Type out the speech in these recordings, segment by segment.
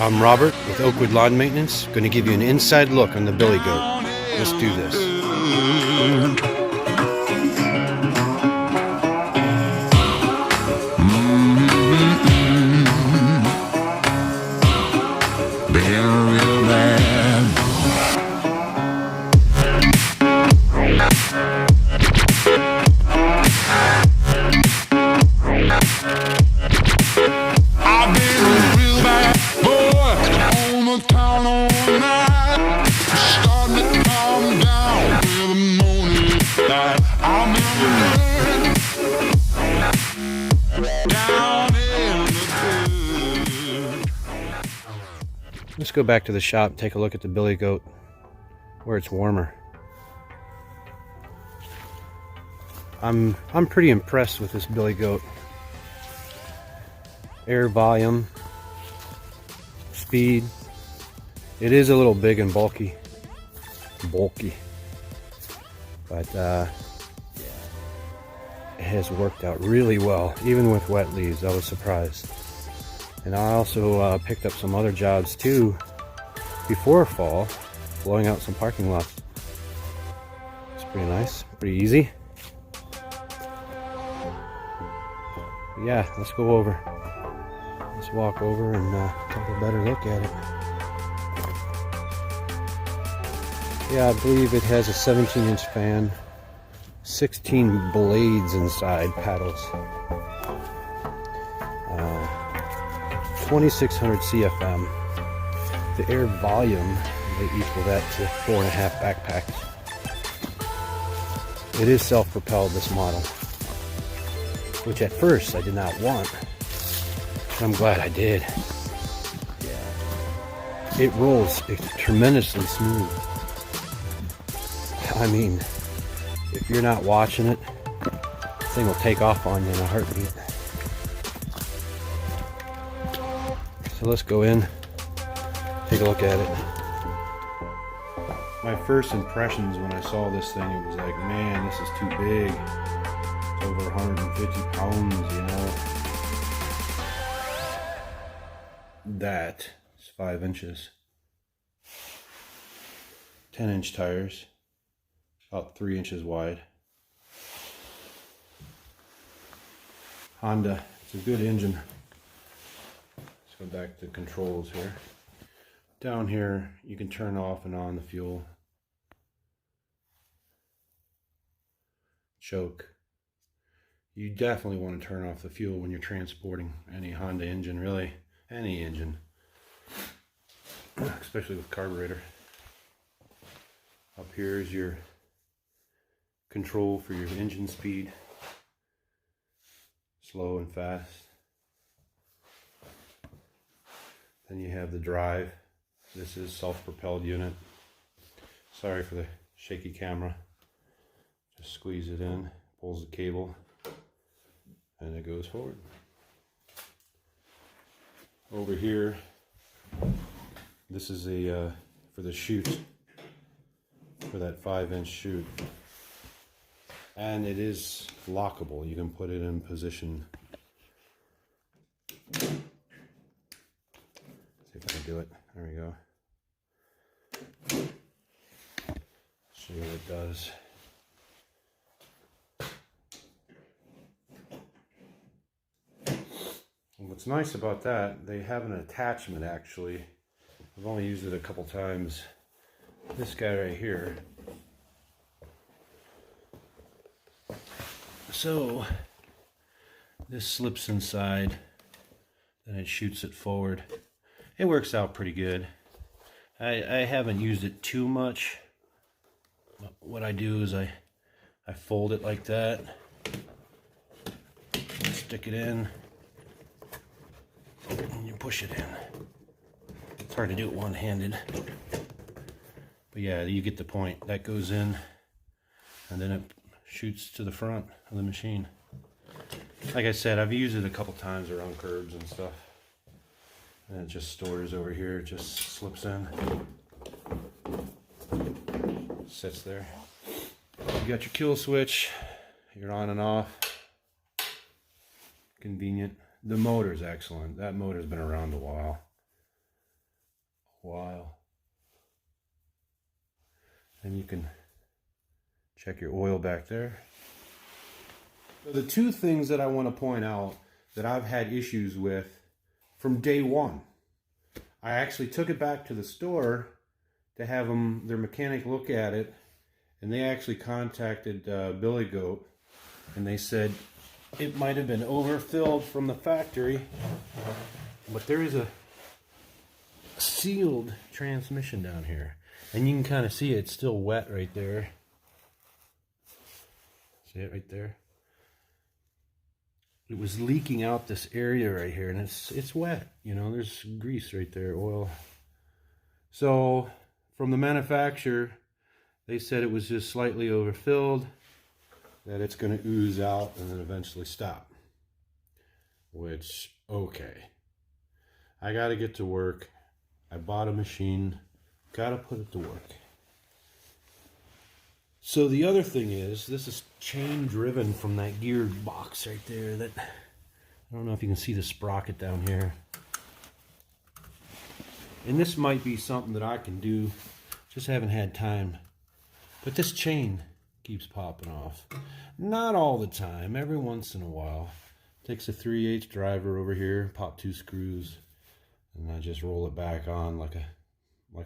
I'm Robert with Oakwood Lawn Maintenance, going to give you an inside look on the billy goat. Let's do this. Let's go back to the shop, take a look at the billy goat where it's warmer. I'm pretty impressed with this billy goat. Air volume, speed. It is a little big and bulky, but it has worked out really well, even with wet leaves. I was surprised. And I also picked up some other jobs too before fall, blowing out some parking lots. It's pretty nice, pretty easy. But yeah, let's go over. Let's walk over and take a better look at it. Yeah, I believe it has a 17-inch fan, 16 blades inside, paddles. 2600 CFM. The air volume, they equal that to 4.5 backpacks. It is self-propelled, this model, which at first I did not want. I'm glad I did. It rolls tremendously smooth. I mean, if you're not watching it, this thing will take off on you in a heartbeat. So let's go in, take a look at it. My first impressions when I saw this thing, it was like, man, this is too big. It's over 150 pounds, you know. That is 5 inches. 10-inch tires, about 3 inches wide. Honda, it's a good engine. Go back to controls here. Down here you can turn off and on the fuel. Choke. You definitely want to turn off the fuel when you're transporting any Honda engine, really any engine, especially with carburetor. Up here is your control for your engine speed, slow and fast. Then you have the drive. This is self-propelled unit. Sorry for the shaky camera. Just squeeze it in, pulls the cable, and it goes forward. Over here, this is a for the chute, for that 5-inch chute. And it is lockable. You can put it in position. If I can do it. There we go. Show you what it does. And what's nice about that, they have an attachment actually. I've only used it a couple times. This guy right here. So this slips inside, then it shoots it forward. It works out pretty good. I haven't used it too much. What I do is I fold it like that, stick it in, and you push it in. It's hard to do it one-handed, but yeah, you get the point. That goes in, and then it shoots to the front of the machine. like I said, I've used it a couple times around curbs and stuff. And it just stores over here, it just slips in. Sits there. You got your kill switch, you're on and off. Convenient. The motor's excellent. That motor's been around a while. And you can check your oil back there. So the two things that I want to point out that I've had issues with from day one. I actually took it back to the store to have their mechanic look at it, and they actually contacted Billy Goat, and they said it might have been overfilled from the factory, but there is a sealed transmission down here, and you can kind of see it's still wet right there. See it right there? It was leaking out this area right here, and it's wet. You know, there's grease right there, oil. So from the manufacturer, they said it was just slightly overfilled, that it's going to ooze out and then eventually stop. Which, okay. I got to get to work. I bought a machine. Got to put it to work. So the other thing is, this is chain driven from that geared box right there. That, I don't know if you can see the sprocket down here. And this might be something that I can do, just haven't had time. But this chain keeps popping off. Not all the time, every once in a while. Takes a 3/8 driver over here, pop 2 screws, and I just roll it back on like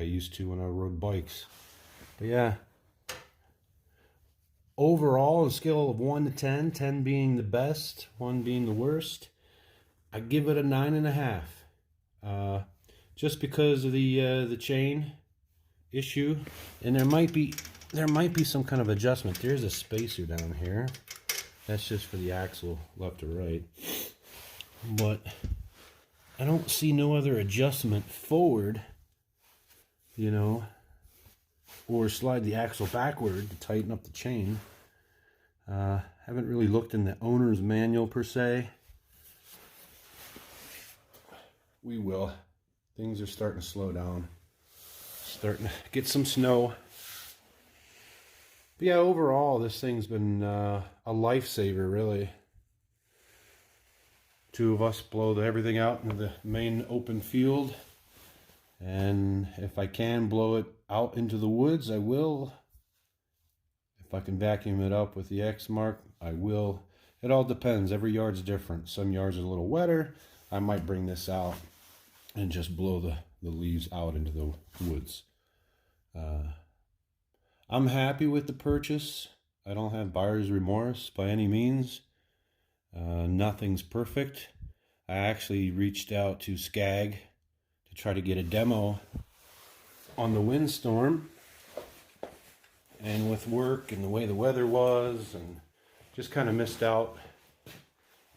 I used to when I rode bikes. But yeah. Overall, on a scale of 1 to 10, 10 being the best, 1 being the worst, I give it a 9.5. Just because of the chain issue, and there might be some kind of adjustment. There's a spacer down here. That's just for the axle, left or right. But I don't see no other adjustment forward, you know, or slide the axle backward to tighten up the chain. Haven't really looked in the owner's manual per se. We will. Things are starting to slow down. Starting to get some snow. But yeah, overall, this thing's been a lifesaver, really. 2 of us blow everything out into the main open field. And if I can blow it out into the woods, I will. If I can vacuum it up with the X mark, I will. It all depends. Every yard's different. Some yards are a little wetter. I might bring this out and just blow the leaves out into the woods. I'm happy with the purchase. I don't have buyer's remorse by any means. Nothing's perfect. I actually reached out to Skag to try to get a demo on the windstorm, and with work and the way the weather was, and just kind of missed out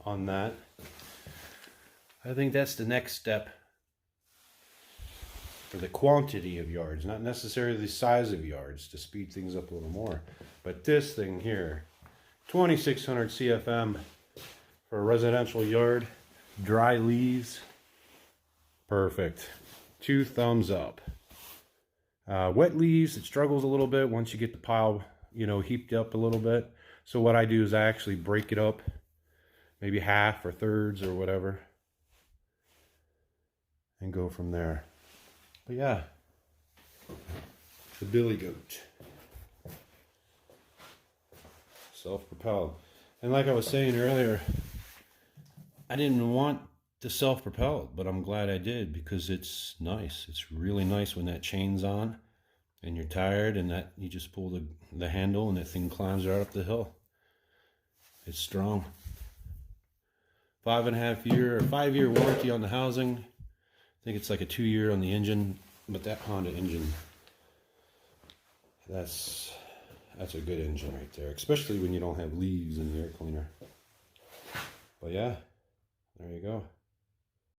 on that. I think that's the next step for the quantity of yards, not necessarily the size of yards, to speed things up a little more. But this thing here, 2600 CFM for a residential yard, dry leaves, perfect. 2 thumbs up. Wet leaves, it struggles a little bit once you get the pile, you know, heaped up a little bit. So what I do is I actually break it up, maybe half or thirds or whatever, and go from there. But yeah, the Billy Goat. Self-propelled. And like I was saying earlier, I didn't want the self-propelled, but I'm glad I did, because it's nice. It's really nice when that chain's on and you're tired and that you just pull the handle and that thing climbs right up the hill. It's strong. 5-year warranty on the housing. I think it's like a 2-year on the engine, but that Honda engine, that's a good engine right there, especially when you don't have leaves in the air cleaner. But yeah, there you go.